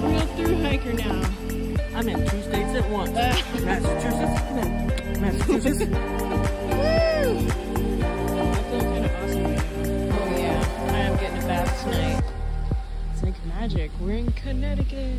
real through hiker now. I'm in 2 states at once. Massachusetts, Massachusetts. Woo! I feel kind of awesome right now. Oh yeah, I am getting a bath tonight. It's like magic. We're in Connecticut.